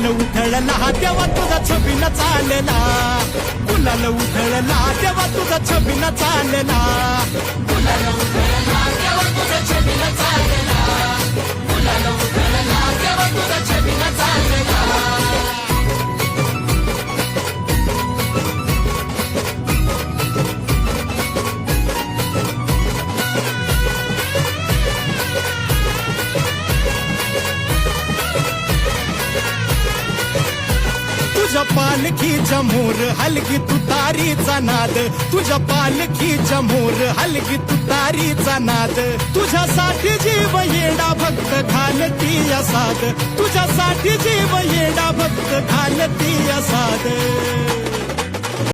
गुलाल उधळला तेव्हा तुझा छबिना चालला, गुलाल उधळला तेव्हा तुझा छबिना चालला, गुलाल उधळला तेव्हा तुझा छबिना चालला, गुलाल उधळला तेव्हा तुझा छबिना चालला. तुझ्या पालखीच्या मोर हलगी तुतारीचा नाद, तुझ्या पालखीच्या मोर हलगी तुतारीचा नाद, तुझ्यासाठी जीव येडा भक्त घालती साद, तुझ्यासाठी जीव येडा भक्त घालती साद.